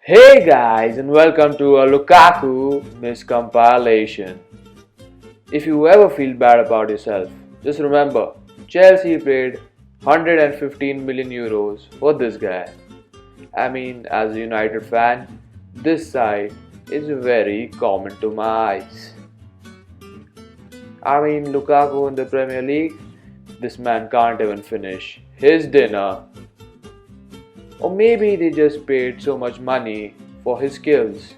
Hey guys, and welcome to a Lukaku miscompilation. If you ever feel bad about yourself, just remember Chelsea paid 115 million euros for this guy. I mean, as a United fan, this side is very common to my eyes. I mean, Lukaku in the Premier League, this man can't even finish his dinner. Or maybe they just paid so much money for his skills.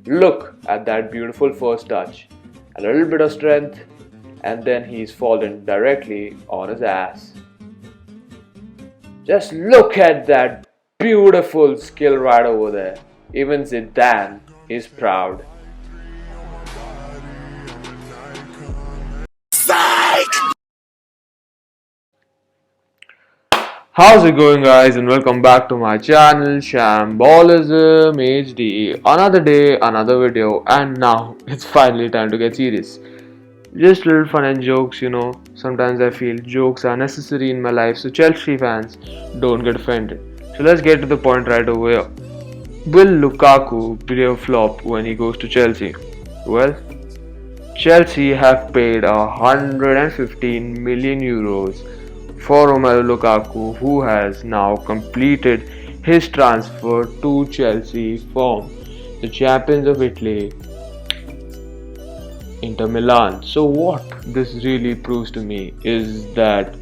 Look at that beautiful first touch. A little bit of strength, and then he's fallen directly on his ass. Just look at that beautiful skill right over there. Even Zidane is proud. How's it going, guys, and welcome back to my channel Shamballism HD. Another day, another video, and now it's finally time to get serious. Just little fun and jokes, Sometimes I feel jokes are necessary in my life, so Chelsea fans, don't get offended. So let's get to the point right over here. Will Lukaku be a flop when he goes to Chelsea? Well, Chelsea have paid 115 million euros for Romelu Lukaku, who has now completed his transfer to Chelsea from the champions of Italy, Inter Milan. So what this really proves to me is that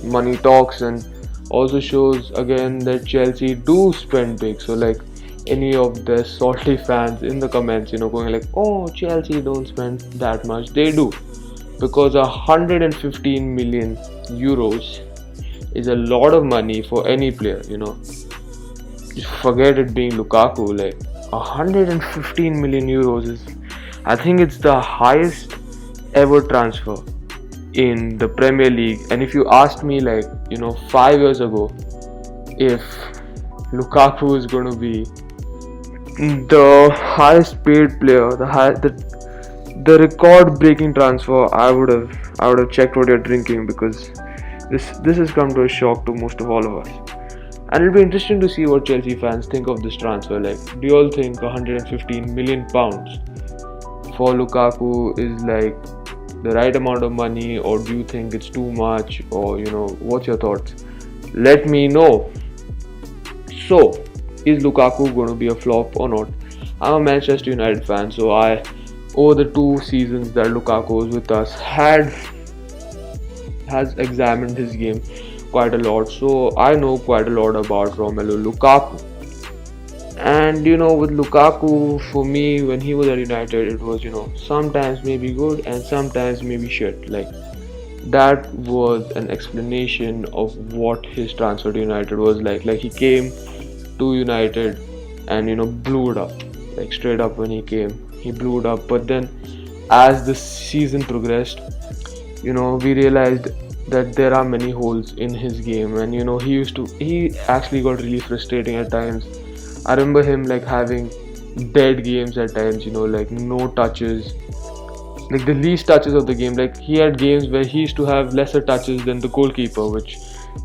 money talks, and also shows again that Chelsea do spend big. So like any of the salty fans in the comments, going like, oh, Chelsea don't spend that much, they do. Because 115 million euros is a lot of money for any player, Just forget it being Lukaku. Like 115 million euros is, I think it's the highest ever transfer in the Premier League. And if you asked me 5 years ago if Lukaku is going to be the highest paid player, the record-breaking transfer, I would have checked what you're drinking, because this has come to a shock to most of all of us. And it'll be interesting to see what Chelsea fans think of this transfer. Like, do you all think 115 million pounds for Lukaku is like the right amount of money, or do you think it's too much, or what's your thoughts? Let me know. So, is Lukaku going to be a flop or not? I'm a Manchester United fan, so over the 2 seasons that Lukaku was with us, has examined his game quite a lot. So I know quite a lot about Romelu Lukaku. And with Lukaku, for me, when he was at United, it was sometimes maybe good and sometimes maybe shit. Like, that was an explanation of what his transfer to United was like. Like, he came to United and blew it up. Like, straight up, when he came, he blew it up. But then as the season progressed, we realized that there are many holes in his game, and he actually got really frustrating at times. I remember him like having dead games at times, like no touches, like the least touches of the game. Like, he had games where he used to have lesser touches than the goalkeeper, which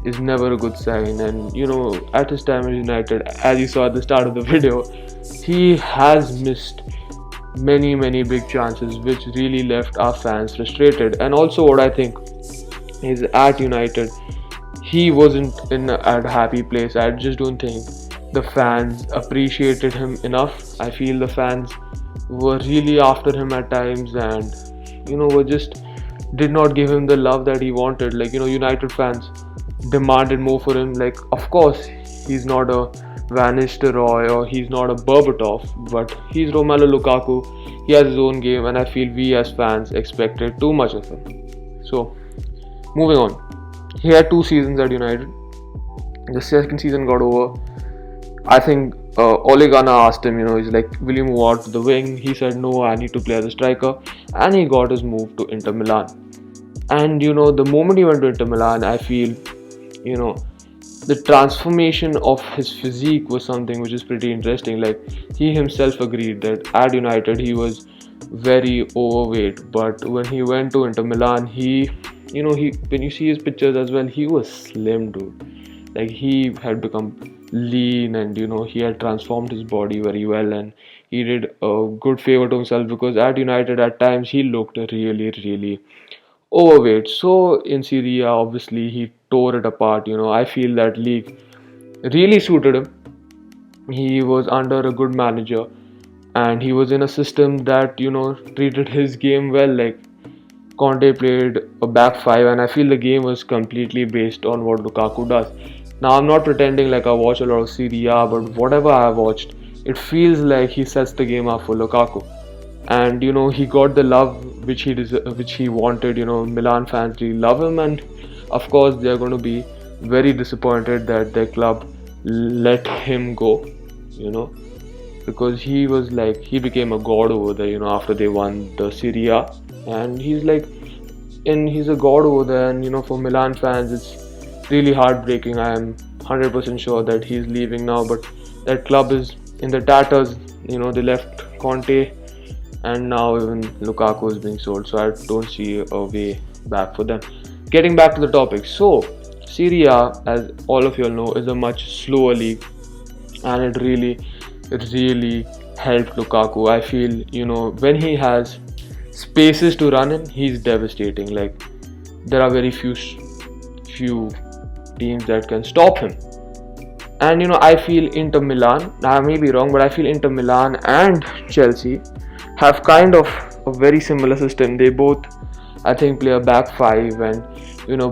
is never a good sign. And at his time at United, as you saw at the start of the video, he has missed many big chances, which really left our fans frustrated. And also, what I think is, at United, he wasn't at a happy place. I just don't think the fans appreciated him enough. I feel the fans were really after him at times, and were just did not give him the love that he wanted. Like, United fans demanded more for him. Like, of course, he's not a Van Nistelrooy or he's not a Berbatov, but he's Romelu Lukaku. He has his own game, and I feel we as fans expected too much of him. So, moving on. He had 2 seasons at United. The second season got over. I think Ole Gunnar asked him, he's like, will you move out to the wing? He said, no, I need to play as a striker. And he got his move to Inter Milan. And the moment he went to Inter Milan, I feel, the transformation of his physique was something which is pretty interesting. Like, he himself agreed that at United he was very overweight, but when he went to Inter Milan, he when you see his pictures as well, he was slim, dude. Like, he had become lean, and he had transformed his body very well, and he did a good favor to himself, because at United at times he looked really, really overweight. So in Syria, obviously he tore it apart. I feel that league really suited him. He was under a good manager, and he was in a system that treated his game well. Like Conte played a back five, and I feel the game was completely based on what Lukaku does. Now, I'm not pretending like I watch a lot of Serie A, but whatever I watched, it feels like he sets the game up for Lukaku. And he got the love which he wanted. Milan fans really love him, and of course they are going to be very disappointed that their club let him go. You know, because he became a god over there. After they won the Serie A, and he's a god over there. And for Milan fans, it's really heartbreaking. I am 100% sure that he's leaving now, but that club is in the tatters. They left Conte, and now even Lukaku is being sold, so I don't see a way back for them. Getting back to the topic, so Serie A, as all of you all know, is a much slower league, and it really helped Lukaku. I feel when he has spaces to run in, he's devastating. Like, there are very few teams that can stop him. And I feel Inter Milan, I may be wrong, but I feel Inter Milan and Chelsea have kind of a very similar system. They both, I think, play a back five, and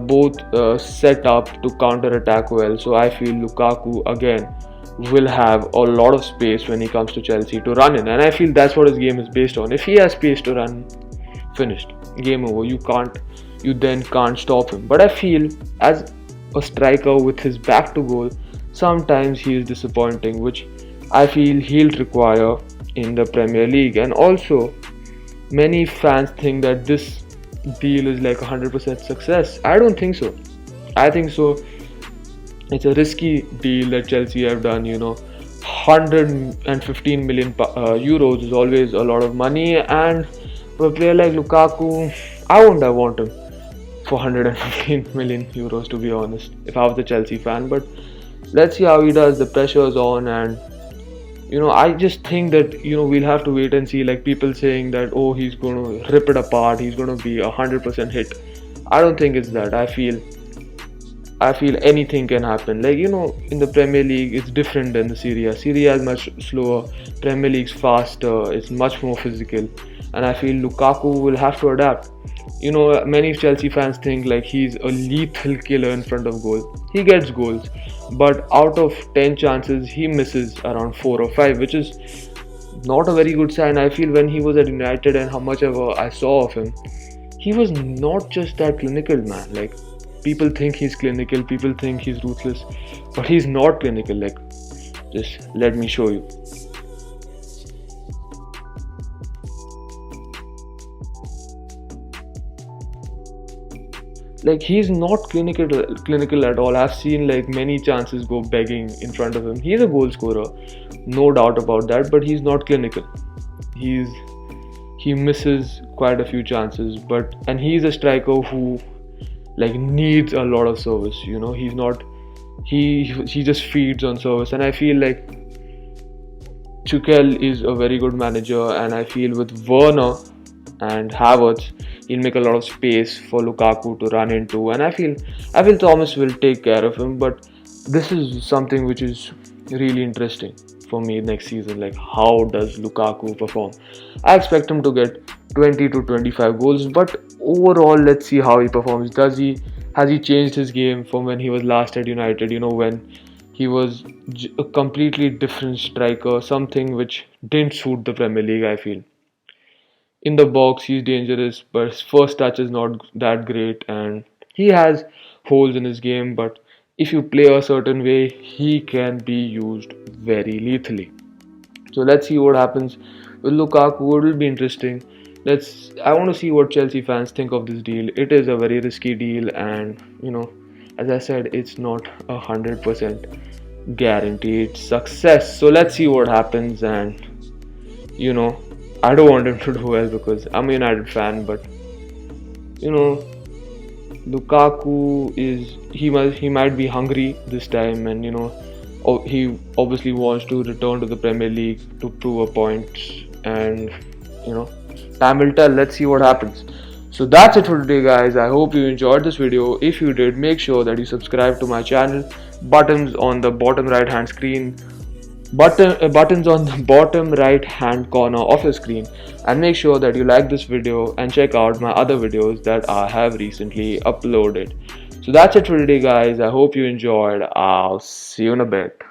both set up to counter attack well. So I feel Lukaku again will have a lot of space when he comes to Chelsea to run in, and I feel that's what his game is based on. If he has space to run, finished, game over. You then can't stop him. But I feel as a striker with his back to goal, sometimes he is disappointing, which I feel he'll require in the Premier League. And also, many fans think that this deal is like 100% success. I don't think so. I think so. It's a risky deal that Chelsea have done. 115 million euros is always a lot of money, and for a player like Lukaku, I wouldn't have wanted him for 115 million euros, to be honest, if I was a Chelsea fan. But let's see how he does. The pressure is on, and I just think that we'll have to wait and see. Like, people saying that, oh, he's going to rip it apart, he's going to be 100% hit. I don't think it's that. I feel anything can happen. Like, in the Premier League, it's different than the Serie A. Serie A is much slower, Premier League's faster, it's much more physical, and I feel Lukaku will have to adapt. Many Chelsea fans think like he's a lethal killer in front of goal. He gets goals, but out of 10 chances, he misses around 4 or 5, which is not a very good sign. I feel when he was at United and how much ever I saw of him, he was not just that clinical, man. Like, people think he's clinical, people think he's ruthless, but he's not clinical. Like, just let me show you. Like, he's not clinical at all. I've seen like many chances go begging in front of him. He's a goal scorer, no doubt about that, but he's not clinical. He misses quite a few chances, and he's a striker who like needs a lot of service. He's not he just feeds on service, and I feel like Tuchel is a very good manager, and I feel with Werner and Havertz, he'll make a lot of space for Lukaku to run into, and I feel Thomas will take care of him. But this is something which is really interesting for me next season. Like, how does Lukaku perform? I expect him to get 20 to 25 goals, but overall, let's see how he performs. Has he changed his game from when he was last at United? When he was a completely different striker, something which didn't suit the Premier League. I feel in the box he's dangerous, but his first touch is not that great, and he has holes in his game. But if you play a certain way, he can be used very lethally. So let's see what happens with Lukaku. It will be interesting. I want to see what Chelsea fans think of this deal. It is a very risky deal, and as I said, it's not 100% guaranteed success. So let's see what happens, and I don't want him to do well because I'm a United fan, but Lukaku he might be hungry this time, and he obviously wants to return to the Premier League to prove a point, and you know, time will tell. Let's see what happens. So that's it for today, guys. I hope you enjoyed this video. If you did, make sure that you subscribe to my channel. Buttons on the bottom right hand screen, buttons on the bottom right hand corner of your screen, and make sure that you like this video and check out my other videos that I have recently uploaded. So that's it for today, guys. I hope you enjoyed. I'll see you in a bit.